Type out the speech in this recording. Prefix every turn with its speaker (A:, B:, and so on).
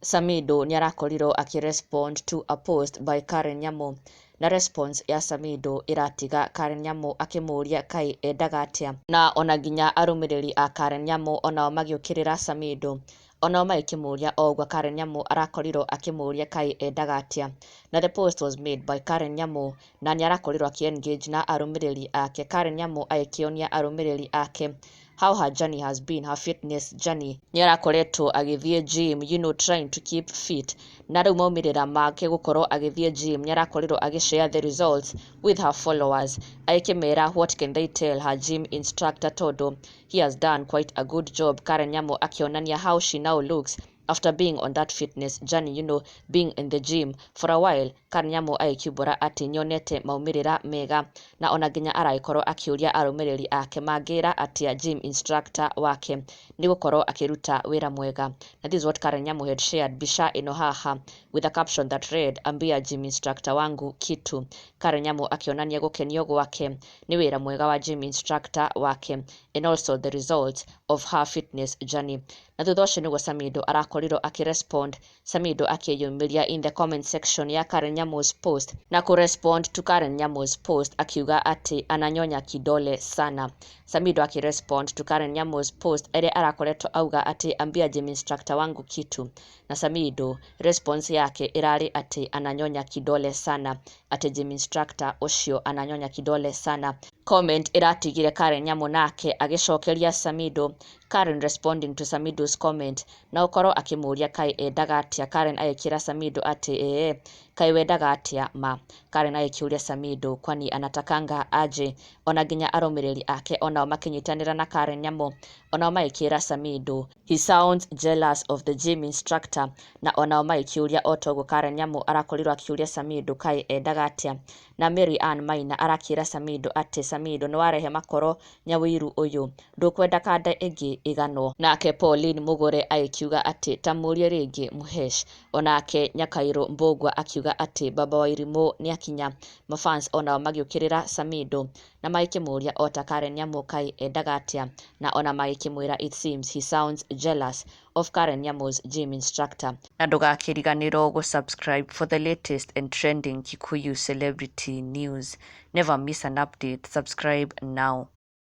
A: Samidoh nĩarakorirwo akirespond to a post by Karen Nyamu, na response ya Samidoh iratiga Karen Nyamu akimũria kai endaga atĩa, na ona nginya arũmĩrĩri a Karen Nyamu onao magiũkĩrĩra Samidoh onao magĩkĩmũria ogwa Karen Nyamu arakorirwo akimũria kai endaga atĩa, na the post was made by Karen Nyamu na nĩarakorirwo aki-engage na arũmĩrĩri ake. Karen Nyamu agĩkĩonia arũmĩrĩri ake how her journey has been, her fitness journey. Nĩarakoretwo agĩthiĩ gym, trying to keep fit, na rĩu maumĩrĩra make gũkorwo agĩthiĩ gym nĩarakorirwo agĩshare the results with her followers, agĩkĩmera what can they tell her gym instructor tondũ he has done quite a good job. Karen Nyamu akĩonania how she now looks after being on that fitness journey, being in the gym for a while. Karen Nyamu agĩkiumbũra atĩ nĩonete maumĩrĩra mega, na ona nginya aragĩkorwo akĩũria arũmĩrĩri ake mangĩra atĩa gym instructor wake nĩgũkorwo akĩruta wĩra mwega. Na this is what Karen Nyamu had shared mbica ĩno haha with a caption that read, ambia gym instructor wangu kitu. Karen Nyamu akĩonania gũkenio gwake nĩ wĩra mwega wa gym instructor wake and also the results of her fitness journey. Na thutha ũcio nĩguo Samidoh arakorirwo akirespond. Samidoh akĩyũmĩria in the comment section ya Karen Nyamu's post na kurespond to Karen Nyamu's post akiuga ati ananyonya kidole sana. Samidoh akirespond to Karen Nyamu's post ĩrĩa arakoretwo auga ati ambia gym instructor wangu kitu, na Samidoh response yake irari ati ananyonya kidole sana, ati gym instructor ucio ananyonya kidole sana. Comment iratigire Karen Nyamu nake agicokeria Samidoh. Karen responding to Samidoh's comment na ukorwo akimũria kai endaga atĩa. Karen agĩkĩra Samidoh ati kai wendaga atĩa ma. Karen agĩkĩũria Samidoh kwani anatakanga aje. Ona nginya arũmĩrĩri ake onao makĩnyitanĩra na Karen Nyamu onao magĩkĩra Samidoh he sounds jealous of the gym instructor, na onao magĩkĩũria otoguo Karen Nyamu arakorirwo akĩũria Samidoh kai endaga atĩa. Na Mary Ann Maina arakĩra Samidoh ati Samidoh nĩwarehe makoro nyawĩru ũyũ, ndũkwenda kanda ĩngĩ igano. Nake Pauline Mugure agĩkiuga ati tamũrie rĩngĩ Muhesh. Onake Nyakairũ Mbũgua akiuga ati baba wa Irimũ nĩakinya. Mafans onao magĩũkĩrĩra Samidoh na magĩkĩmũria ota Karen Nyamu kai endaga atĩa, na ona magĩkĩmwĩra it seems he sounds jealous of Karen Nyamu's gym instructor. Na ndũgakĩriganĩrwo gũsubscribe for the latest and trending Kikuyu celebrity news. Never miss an update. Subscribe now.